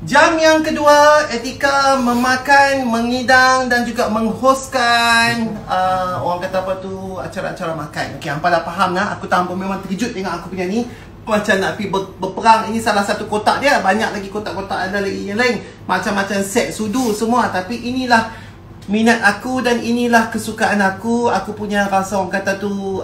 Jam yang kedua, etika memakan, mengidang dan juga menghostkan orang kata apa tu, acara-acara makan. Okey, hampa dah faham lah. Aku tahu memang terkejut tengok aku punya ni. Macam nak pergi berperang. Ini salah satu kotak dia. Banyak lagi kotak-kotak ada lagi yang lain. Macam-macam set sudu semua. Tapi inilah minat aku dan inilah kesukaan aku. Aku punya rasa orang kata tu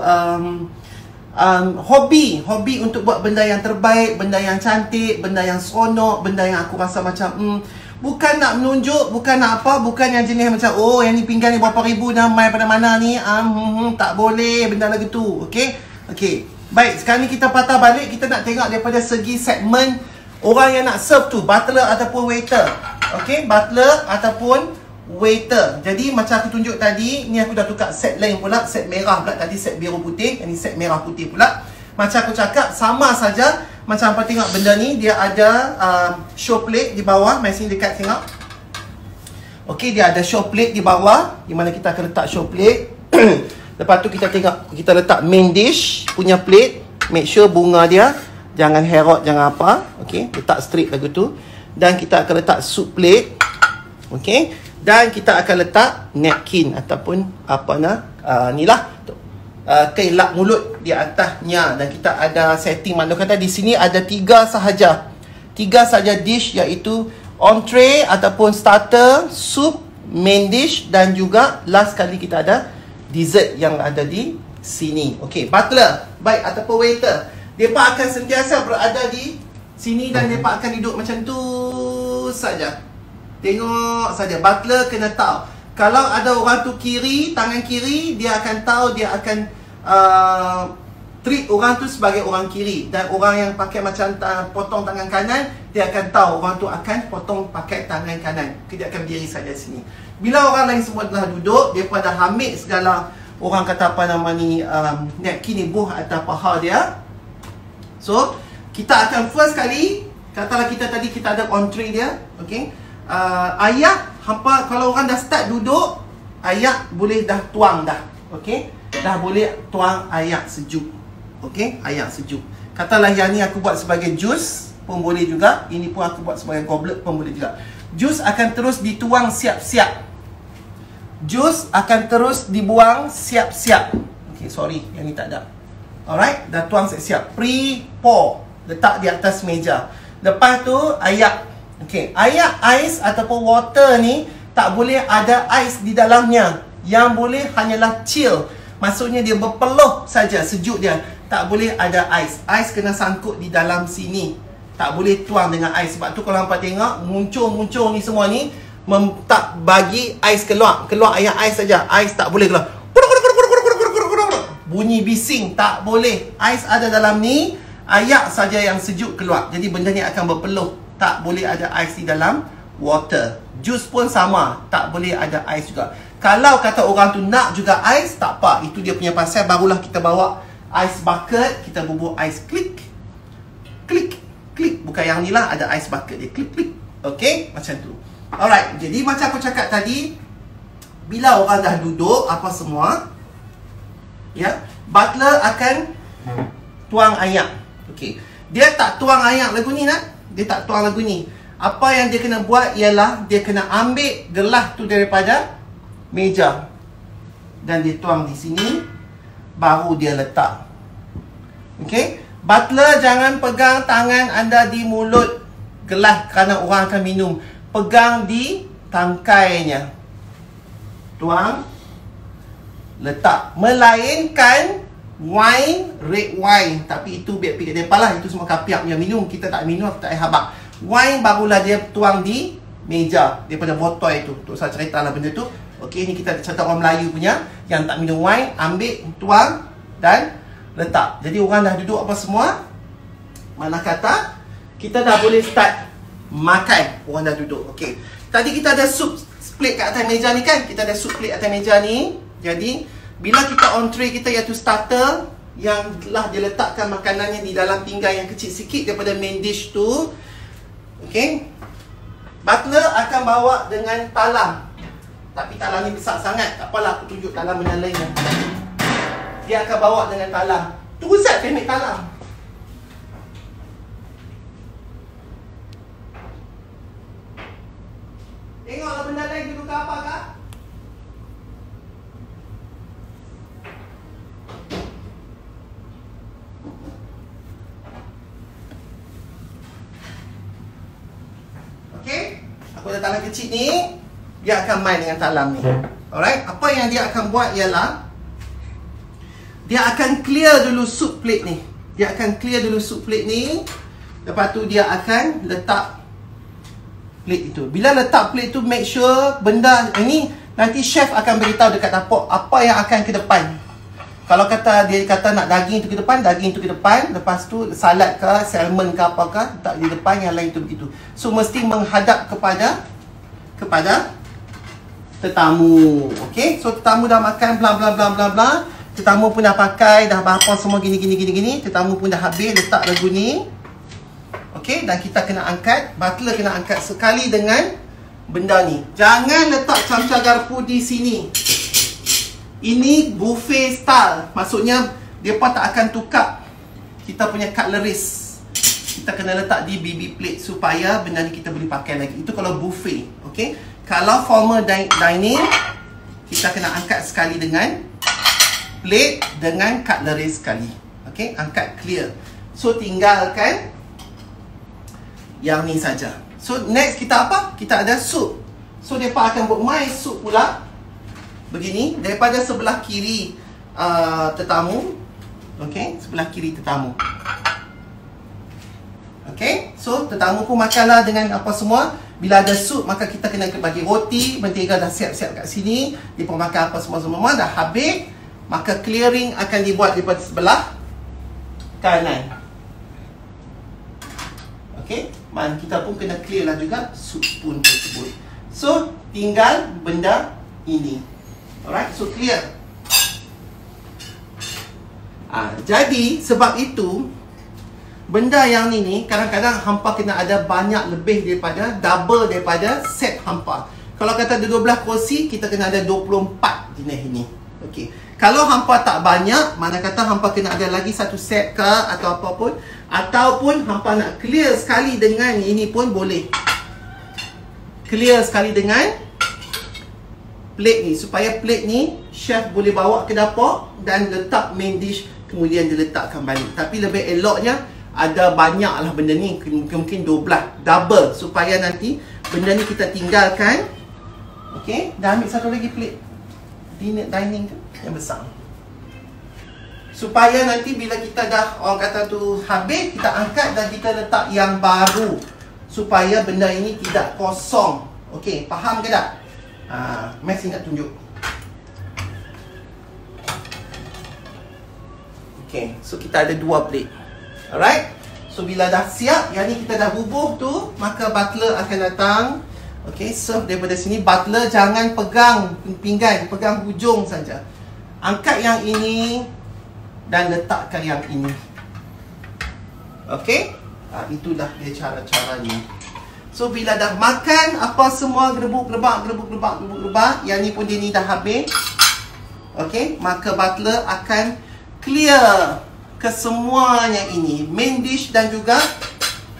hobi untuk buat benda yang terbaik, benda yang cantik, benda yang seronok, benda yang aku rasa macam bukan nak menunjuk, bukan nak apa, bukan yang jenis macam oh yang ni pinggan ni berapa ribu dah main pada mana ni, tak boleh benda lagi tu. Okey. Baik, sekarang ni kita patah balik, kita nak tengok daripada segi segmen orang yang nak serve tu, butler ataupun waiter. Okey, butler ataupun waiter. Jadi macam aku tunjuk tadi, ni aku dah tukar set lain pula, set merah pula, tadi set biru putih, ini set merah putih pula. Macam aku cakap, sama saja. Macam apa tengok benda ni, dia ada show plate di bawah. Mari sini dekat tengok. Okey, dia ada show plate di bawah, di mana kita akan letak show plate. Lepas tu kita tengok, kita letak main dish punya plate. Make sure bunga dia jangan herot, jangan apa. Okey, letak straight lagu tu. Dan kita akan letak soup plate. Okey. Dan kita akan letak napkin ataupun apa ni lah kain lap mulut di atasnya. Dan kita ada setting mana kata di sini ada 3 sahaja dish, iaitu entree ataupun starter, soup, main dish dan juga last kali kita ada dessert yang ada di sini. Okey, butler baik ataupun waiter, mereka akan sentiasa berada di sini dan mereka akan duduk macam tu saja. Tengok saja, butler kena tahu. Kalau ada orang tu kiri, tangan kiri, dia akan tahu, dia akan treat orang tu sebagai orang kiri. Dan orang yang pakai macam potong tangan kanan, dia akan tahu orang tu akan potong pakai tangan kanan. Dia akan berdiri saja sini. Bila orang lain semua telah duduk, dia pada ambil segala orang kata apa nama ni, napkin ni buh atas paha dia. So, kita akan first kali, katalah kita tadi kita ada entree dia, okey. Ayak, hampa kalau orang dah start duduk, ayak boleh dah tuang dah. Okey, dah boleh tuang ayak sejuk. Okey, ayak sejuk. Katalah yang ni aku buat sebagai jus pun boleh juga. Ini pun aku buat sebagai goblet pun boleh juga. Jus akan terus dituang siap-siap. Jus akan terus dibuang siap-siap. Okey, sorry, yang ni tak ada. Alright, dah tuang siap-siap. Pre-pour, letak di atas meja. Lepas tu ayak. Okey, ayak ais ataupun water ni tak boleh ada ais di dalamnya. Yang boleh hanyalah chill. Maksudnya dia berpeluh saja, sejuk dia. Tak boleh ada ais. Ais kena sangkut di dalam sini. Tak boleh tuang dengan ais. Sebab tu kalau hampa tengok muncul-muncul ni semua ni tak bagi ais keluar. Keluar ayak ais saja. Ais tak boleh keluar. Bunyi bising tak boleh. Ais ada dalam ni, ayak saja yang sejuk keluar. Jadi benda ni akan berpeluh. Tak boleh ada ais di dalam water. Jus pun sama, tak boleh ada ais juga. Kalau kata orang tu nak juga ais, tak apa. Itu dia punya pasal. Barulah kita bawa ais bucket, kita bubuh ais klik. Klik, klik. Bukan yang ni lah, ada ais bucket dia. Klik, klik. Okey, macam tu. Alright, jadi macam aku cakap tadi, bila orang dah duduk apa semua, ya, butler akan tuang ayak. Okey. Dia tak tuang ayak lagu ni nak. Dia tak tuang lagu ni. Apa yang dia kena buat ialah dia kena ambil gelas tu daripada meja dan dia tuang di sini, baru dia letak. Okey. Butler jangan pegang tangan anda di mulut gelas kerana orang akan minum. Pegang di tangkainya. Tuang, letak. Melainkan wine, red wine. Tapi itu biar pikir depan lah. Itu semua kapiak punya minum. Kita tak minum, kita tak habak. Wine barulah dia tuang di meja daripada botol itu. Tu saya ceritalah benda tu. Okey, ni kita cerita orang Melayu punya. Yang tak minum wine, ambil, tuang dan letak. Jadi orang dah duduk apa semua. Mana kata kita dah boleh start makan. Orang dah duduk. Okey. Tadi kita ada soup plate kat atas meja ni kan. Kita ada soup plate atas meja ni. Jadi bila kita entree kita iaitu starter, yang telah dia letakkan makanannya di dalam pinggan yang kecil sikit daripada main dish tu. Okey. Butler akan bawa dengan talam. Tapi talam ni besar sangat. Tak apalah, aku tunjuk talam benda lain. Dia akan bawa dengan talam. Tu Ustaz ambil talam. ke apakah? Okey, aku ada talam kecil ni, dia akan main dengan talam ni. Alright, apa yang dia akan buat ialah dia akan clear dulu soup plate ni. Dia akan clear dulu soup plate ni. Lepas tu dia akan letak plate itu. Bila letak plate tu, make sure benda ini nanti chef akan beritahu dekat dapur apa yang akan ke depan. Kalau kata dia kata nak daging tu ke depan, daging tu ke depan. Lepas tu salad ke, salmon ke apakah tak di depan, yang lain tu begitu. So mesti menghadap kepada tetamu. Okey, so tetamu dah makan bla bla bla bla bla. Tetamu pun dah pakai, dah apa semua gini. Tetamu pun dah habis, letak lagu ni. Okey, dan kita kena angkat, butler kena angkat sekali dengan benda ni. Jangan letak camca garpu di sini. Ini buffet style. Maksudnya depa tak akan tukar kita punya cutleries. Kita kena letak di BB plate supaya benda ni kita boleh pakai lagi. Itu kalau buffet. Okey. Kalau formal dining, kita kena angkat sekali dengan plate dengan cutleries sekali. Okey, angkat clear. So tinggalkan yang ni saja. So next kita apa? Kita ada soup. So depa akan buat my soup pula. Begini, daripada sebelah kiri tetamu. Okey, sebelah kiri tetamu. Okey, so tetamu pun makanlah dengan apa semua. Bila ada sup, maka kita kena bagi roti, mentega dah siap-siap kat sini. Dia pun makan apa semua dah habis. Maka clearing akan dibuat daripada sebelah kanan. Okey, man kita pun kena clear lah juga sup spoon tersebut. So, tinggal benda ini. Alright, so clear. Jadi sebab itu benda yang ni kadang-kadang hampa kena ada banyak lebih daripada double daripada set hampa. Kalau kata ada 12 kursi, kita kena ada 24 jenis ini. Okey. Kalau hampa tak banyak, mana kata hampa kena ada lagi satu set ke atau apa pun, ataupun hampa nak clear sekali dengan ini pun boleh. Clear sekali dengan plate ni, supaya plate ni chef boleh bawa ke dapur dan letak main dish, kemudian diletakkan balik. Tapi lebih eloknya ada banyak lah benda ni, mungkin 12 double, supaya nanti benda ni kita tinggalkan. Okey, dah ambil satu lagi plate dining tu yang besar, supaya nanti bila kita dah orang kata tu habis, kita angkat dan kita letak yang baru, supaya benda ini tidak kosong. Okey, faham ke tak? Max ingat tunjuk. Okey, so kita ada 2 plate. Alright, so bila dah siap, yang ni kita dah bubuh tu, maka butler akan datang. Okey, serve daripada sini. Butler jangan pegang pinggan, pegang hujung saja. Angkat yang ini dan letakkan yang ini. Okey, itulah dia cara-caranya. So bila dah makan apa semua, gerebuk-gerebak, yang ni pun dia ni dah habis. Okey, maka butler akan clear kesemuanya ini, main dish dan juga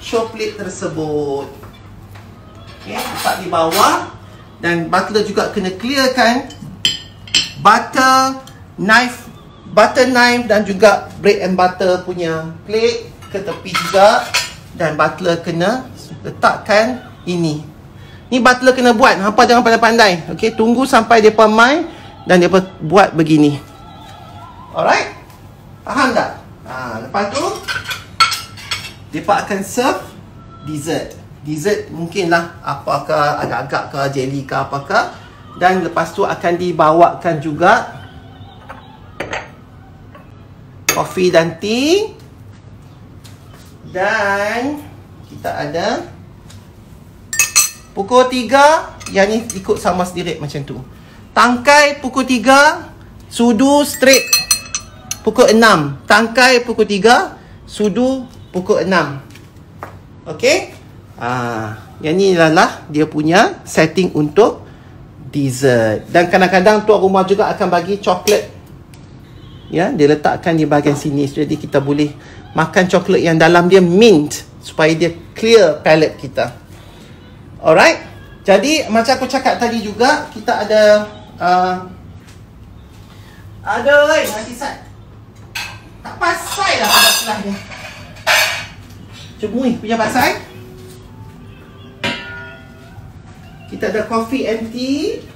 show plate tersebut. Okay, letak di bawah. Dan butler juga kena clearkan butter knife dan juga bread and butter punya plate ke tepi juga. Dan butler kena letakkan ini. Ni butler kena buat, hampa jangan pandai-pandai. Okey, tunggu sampai depa main dan depa buat begini. Alright? Faham tak? Lepas tu depa akan serve dessert. Dessert mungkinlah apakah, agak-agak ke, jelly ke apakah. Dan lepas tu akan dibawakan juga coffee dan tea. Dan kita ada pukul 3, yang ni ikut sama sendiri macam tu. Tangkai pukul 3, sudu straight pukul 6. Tangkai pukul 3, sudu pukul 6. Okey? Yang ni adalah dia punya setting untuk dessert. Dan kadang-kadang tuan rumah juga akan bagi coklat. Ya, dia letakkan di bahagian sini. Jadi kita boleh makan coklat yang dalam dia mint, supaya dia clear palate kita. Alright? Jadi macam aku cakap tadi juga, kita ada nanti Sat. Tak pasai lah pada sebelah ni. Cemui punya pasai. Kita ada coffee and tea.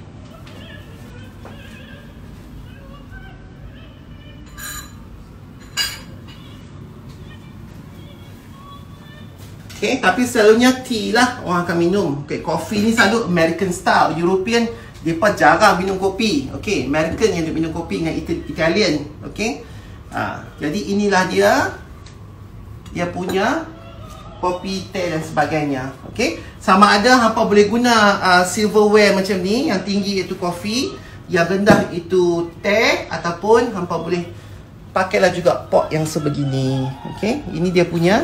Okay, tapi selalunya tea lah orang akan minum. Okay, coffee ni selalu American style. European, mereka jarang minum kopi. Okay, American yang minum kopi dengan Italian. Okay, jadi inilah dia punya kopi, teh dan sebagainya. Okay, sama ada hampa boleh guna silverware macam ni. Yang tinggi itu kopi, yang rendah itu teh, ataupun hampa boleh pakailah juga pot yang sebegini. Okay, ini dia punya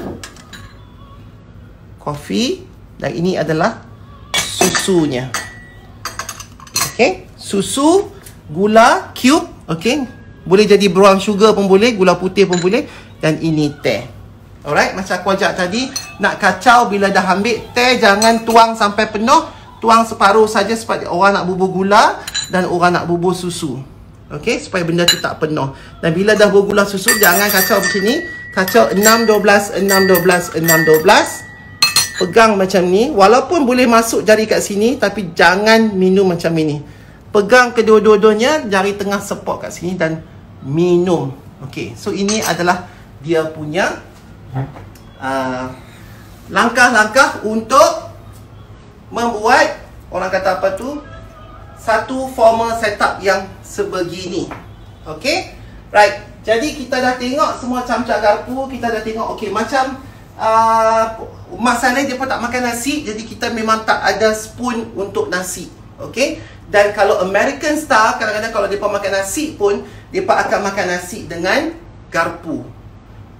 kopi dan ini adalah susunya. Okay, susu, gula cube. Okay, boleh jadi brown sugar pun boleh, gula putih pun boleh, dan ini teh. Alright, macam aku ajak tadi, nak kacau bila dah ambil teh jangan tuang sampai penuh, tuang separuh saja sebab orang nak bubur gula dan orang nak bubur susu. Okay, supaya benda tu tak penuh. Dan bila dah bubur gula susu, jangan kacau macam ni. Kacau 6 12 6 12 6 12. Pegang macam ni. Walaupun boleh masuk jari kat sini, tapi jangan minum macam ini. Pegang kedua-duanya, jari tengah support kat sini dan minum. Okay, so ini adalah dia punya langkah-langkah untuk membuat, orang kata apa tu, satu formal setup yang sebegini. Okay, right. Jadi kita dah tengok semua camca garpu. Kita dah tengok, okay, macam masalahnya dia pun tak makan nasi, jadi kita memang tak ada spoon untuk nasi. Okay, dan kalau American style, kadang-kadang kalau mereka makan nasi pun, mereka akan makan nasi dengan garpu.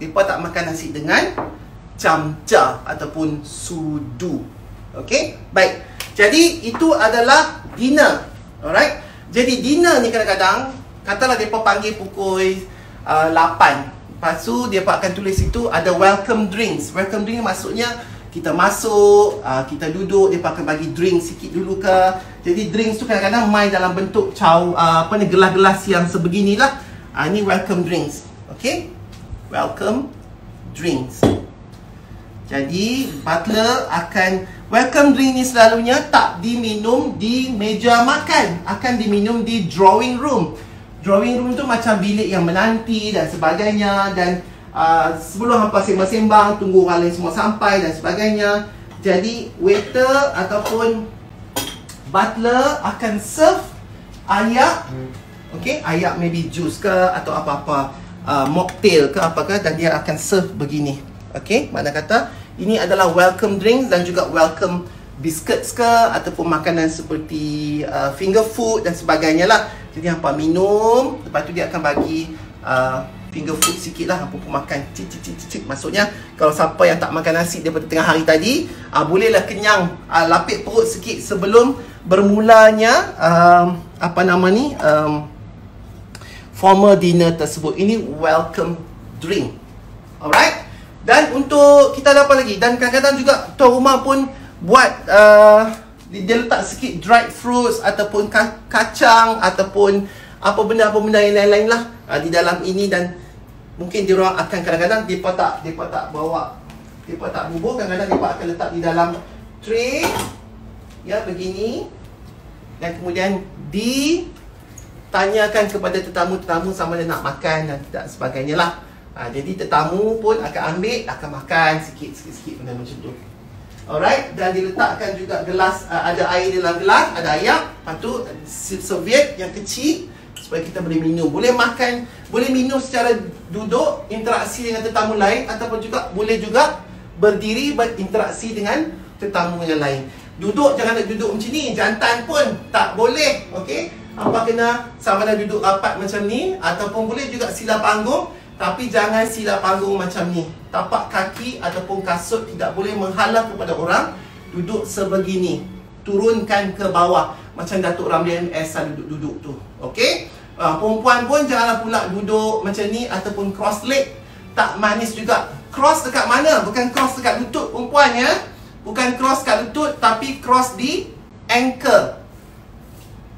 Mereka tak makan nasi dengan camca ataupun sudu. Okay, baik. Jadi itu adalah dinner. Alright. Jadi dinner ni kadang-kadang, katalah mereka panggil pukul 8. Lepas tu, dia akan tulis situ ada welcome drinks. Welcome drink maksudnya kita masuk, kita duduk, dia akan bagi drink sikit dulu ke. Jadi drinks tu kadang-kadang main dalam bentuk gelas-gelas yang sebeginilah. Ini welcome drinks. Okay, welcome drinks. Jadi butler akan, welcome drink ni selalunya tak diminum di meja makan, akan diminum di drawing room. Drawing room tu macam bilik yang menanti dan sebagainya. Dan sebelum hampa sembang-sembang, tunggu orang lain semua sampai dan sebagainya. Jadi waiter ataupun butler akan serve ayak. Okay, ayak maybe juice ke atau apa-apa, mocktail ke apakah, dan dia akan serve begini. Okay, makna kata ini adalah welcome drinks dan juga welcome biscuits ke ataupun makanan seperti finger food dan sebagainya lah. Jadi hampa minum, lepas tu dia akan bagi finger food sikit lah, hampa pun makan cicit. Maksudnya kalau siapa yang tak makan nasi daripada tengah hari tadi, bolehlah kenyang, lapik perut sikit sebelum bermulanya formal dinner tersebut. Ini welcome drink. Alright. Dan untuk kita ada apa lagi, dan kadang-kadang juga tuan rumah pun buat dia letak sikit dried fruits ataupun kacang ataupun apa benda yang lain-lain lah di dalam ini. Dan mungkin dia orang akan kadang-kadang mereka tak bawa, mereka tak bubur, kadang-kadang mereka akan letak di dalam tray ya begini, dan kemudian ditanyakan kepada tetamu-tetamu sama ada nak makan dan tidak sebagainya lah. Jadi tetamu pun akan ambil, akan makan sikit-sikit benda macam tu. Alright, dan diletakkan juga gelas, ada air dalam gelas, ada ayak, lepas tu serviette yang kecil supaya kita boleh minum. Boleh makan, boleh minum secara duduk, interaksi dengan tetamu lain, ataupun juga boleh juga berdiri berinteraksi dengan tetamu yang lain. Duduk jangan nak duduk macam ni, jantan pun tak boleh. Okey, apa kena sama ada duduk rapat macam ni, ataupun boleh juga sila panggung. Tapi jangan sila panggung macam ni. Tapak kaki ataupun kasut tidak boleh menghalang kepada orang duduk sebegini. Turunkan ke bawah macam Datuk Ramli MS duduk-duduk tu. Okey? Perempuan pun janganlah pula duduk macam ni ataupun cross leg. Tak manis juga. Cross dekat mana? Bukan cross dekat lutut perempuan ya. Bukan cross kat lutut, tapi cross di ankle.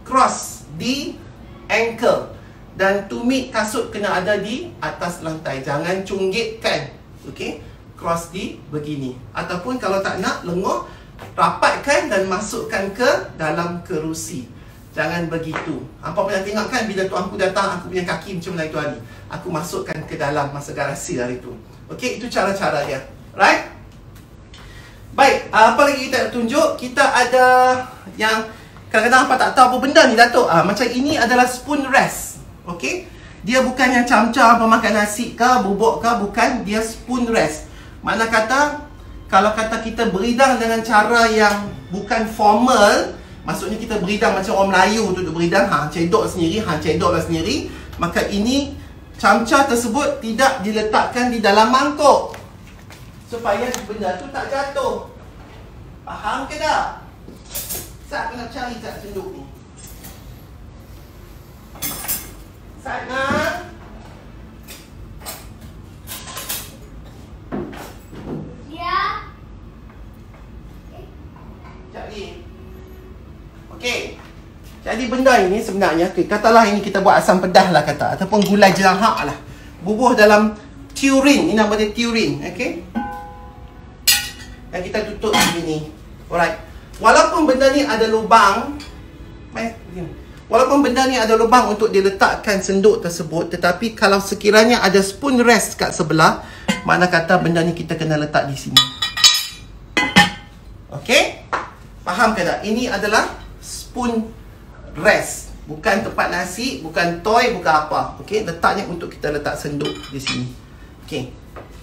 Cross di ankle. Dan tumit kasut kena ada di atas lantai. Jangan cunggitkan. Okey. Cross di begini. Ataupun kalau tak nak, lenguh, rapatkan dan masukkan ke dalam kerusi. Jangan begitu. Hampa pernah tengok kan bila tuanku datang, aku punya kaki macam mana itu hari. Aku masukkan ke dalam masa garasi hari tu. Okey, itu cara-cara dia. Right? Baik, apa lagi kita nak tunjuk? Kita ada yang kadang-kadang hampa tak tahu apa benda ni, Datuk. Macam ini adalah spoon rest. Okey? Dia bukan yang camca hampa makan nasi ke, bubuk ke, bukan. Dia spoon rest. Mana kata, kalau kata kita beridang dengan cara yang bukan formal, maksudnya kita beridang macam orang Melayu duduk beridang, cedok sendiri, cedoklah sendiri, maka ini camca tersebut tidak diletakkan di dalam mangkuk supaya benda tu tak jatuh. Faham ke tak? Saya nak cari tak senduk ni. Sana. Okey. Jadi benda ini sebenarnya, katalah ini kita buat asam pedas lah kata, ataupun gulai jelangak lah. Bubuh dalam turin, ini nama dia turin, okey. Dan kita tutup begini. Alright. Walaupun benda ni ada lubang, untuk diletakkan senduk tersebut, tetapi kalau sekiranya ada spoon rest kat sebelah, mana kata benda ni kita kena letak di sini. Okey? Faham ke tak? Ini adalah spoon rest. Bukan tempat nasi, bukan toy, bukan apa. Okey, letaknya untuk kita letak senduk di sini. Okey.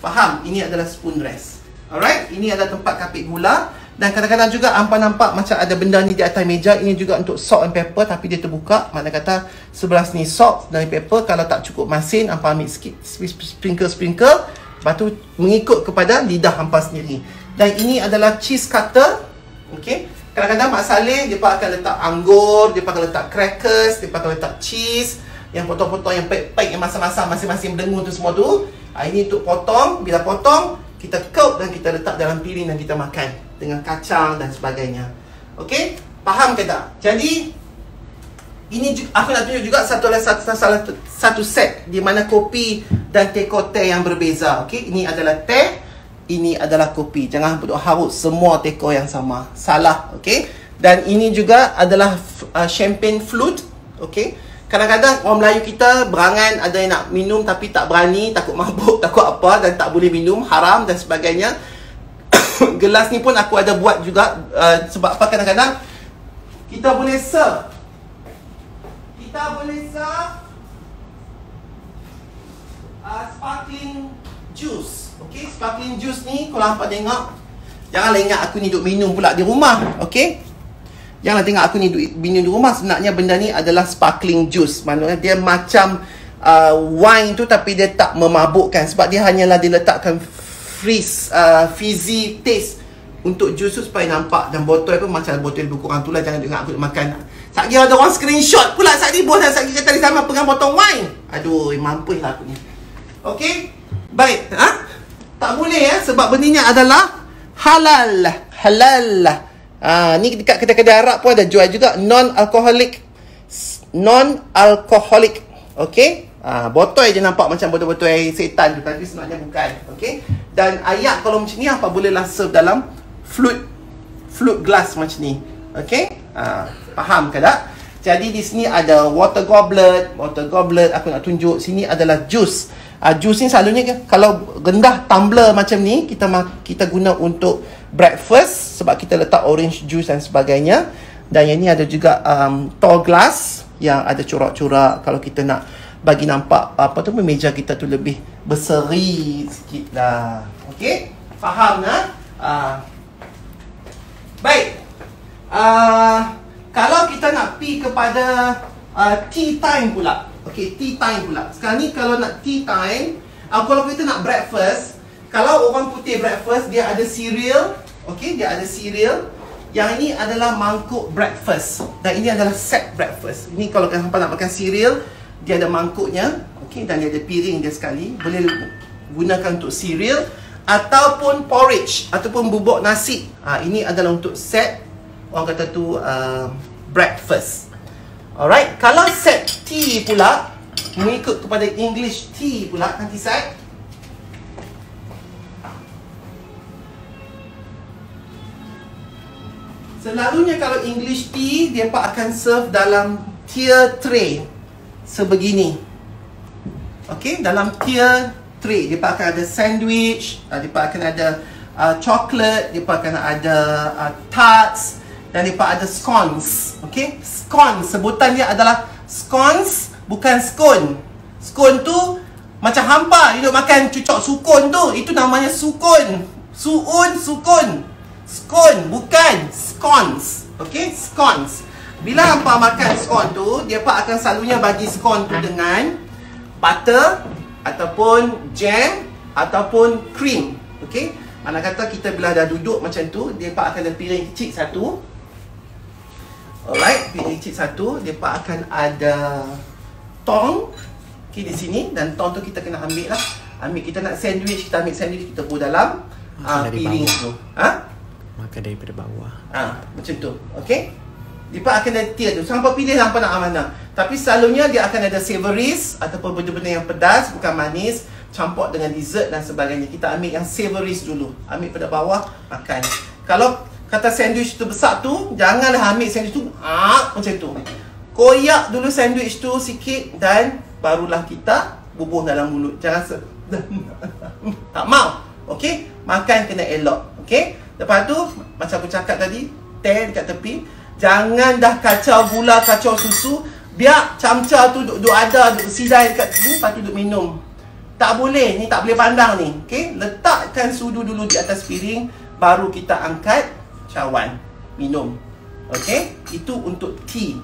Faham? Ini adalah spoon rest. Alright? Ini adalah tempat kapit gula. Dan kadang-kadang juga hampa nampak macam ada benda ni di atas meja. Ini juga untuk salt and pepper, tapi dia terbuka. Mana kata sebelah sini salt dan pepper. Kalau tak cukup masin, hampa ambil sikit, sprinkle. Lepas tu mengikut kepada lidah hampa sendiri. Dan ini adalah cheese cutter. Okey. Kadang-kadang Mak Saleh, dia akan letak anggur, dia akan letak crackers, dia akan letak cheese, yang potong-potong, yang paik-paik, yang masam-masam, masing-masing berdengung tu semua tu. Ini untuk potong. Bila potong, kita coat dan kita letak dalam piring dan kita makan dengan kacang dan sebagainya. Okey? Faham ke tak? Jadi, ini aku nak tunjuk juga satu set di mana kopi dan teh kote yang berbeza. Okey? Ini adalah teh. Ini adalah kopi. Jangan duk harut semua teko yang sama. Salah. Okey. Dan ini juga adalah champagne flute. Okey. Kadang-kadang orang Melayu kita berangan, ada yang nak minum tapi tak berani, takut mabuk, takut apa, dan tak boleh minum, haram dan sebagainya. Gelas ni pun aku ada buat juga. Sebab apa, kadang-kadang kita boleh serve. Sparkling juice. Okey, sparkling juice ni kalau hampa tengok, janganlah ingat aku ni duk minum pula di rumah. Okey, janganlah tengok aku ni duk minum di rumah. Sebenarnya benda ni adalah sparkling juice. Maknanya dia macam wine tu, tapi dia tak memabukkan. Sebab dia hanyalah diletakkan fizzy taste untuk jus tu supaya nampak. Dan botol pun macam botol lebih kurang tu lah. Jangan dengar aku makan. Sekali ada orang screenshot pula sekali bos, dan sekali kata di sama pegang botol wine. Aduh, mampus lah aku ni. Okey, baik. Tak boleh sebab benda ni adalah halal. Ni dekat kedai-kedai Arab pun ada jual juga, non-alcoholic. Okey. Botol je nampak macam botol-botol air setan tu, tapi sebenarnya bukan. Okey. Dan ayak kalau macam ni apa bolehlah serve dalam flute glass macam ni. Okey. Faham ke tak? Jadi di sini ada water goblet. Aku nak tunjuk sini adalah jus. Jus ni selalunya kalau rendah tumbler macam ni, kita guna untuk breakfast sebab kita letak orange juice dan sebagainya. Dan yang ni ada juga tall glass yang ada corak-corak kalau kita nak bagi nampak apa tu, meja kita tu lebih berseri sikit lah. Okey? Faham tak? Baik. Kalau kita nak pi kepada tea time pula. Okey, tea time pula. Sekarang ni kalau nak tea time, kalau kita nak breakfast, kalau orang putih breakfast, dia ada cereal. Okey, dia ada cereal. Yang ini adalah mangkuk breakfast. Dan ini adalah set breakfast. Ini kalau hampa nak makan cereal, dia ada mangkuknya. Okey, dan dia ada piring dia sekali. Boleh gunakan untuk cereal ataupun porridge ataupun bubuk nasi. Ini adalah untuk set orang kata tu breakfast. Alright, kalau set tea pula, mengikut kepada English tea pula nanti set. Selalunya kalau English tea, dia akan serve dalam tier tray sebegini. Okey, dalam tier tray dia akan ada sandwich, dia akan ada chocolate, dia akan ada tarts dan dia ada scones. Okey, scones sebutannya adalah scones, bukan scone. Scone tu macam hampa you duk makan cucuk sukun tu, itu namanya sukun. Sukun. Scone bukan scones. Okey, scones. Bila hampa makan scone tu, dia akan selalunya bagi scone tu dengan butter ataupun jam ataupun cream. Okey, mana kata kita bila dah duduk macam tu, dia akan ada piring kecil satu. Alright, piring kecil satu, dia akan ada tong. Okey, di sini, dan tong tu kita kena ambil lah. Kita nak sandwich, kita ambil sandwich, kita put dalam piring tu. Makan daripada bawah. Macam tu. Okey, dia akan ada tier tu. Sampai pilih hampa nak mana. Tapi selalunya dia akan ada savouries ataupun benda-benda yang pedas, bukan manis, campur dengan dessert dan sebagainya. Kita ambil yang savouries dulu. Ambil pada bawah, makan. Kalau kata sandwich tu besar tu, janganlah ambil sandwich tu macam tu. Koyak dulu sandwich tu sikit dan barulah kita bubuh dalam mulut. Jangan tak mau. Okey, makan kena elok. Okey. Lepas tu macam aku cakap tadi, teh dekat tepi. Jangan dah kacau gula, kacau susu. Biar camca tu duk ada, duk sidai dekat sini, lepas tu duk minum. Tak boleh, ni tak boleh pandang ni. Okey, letakkan sudu dulu di atas piring, baru kita angkat cawan, minum. Okey, itu untuk tea.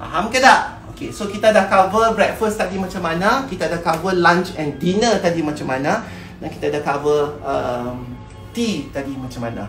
Faham ke tak? Okey, so kita dah cover breakfast tadi macam mana, kita dah cover lunch and dinner tadi macam mana, dan kita dah cover tea tadi macam mana.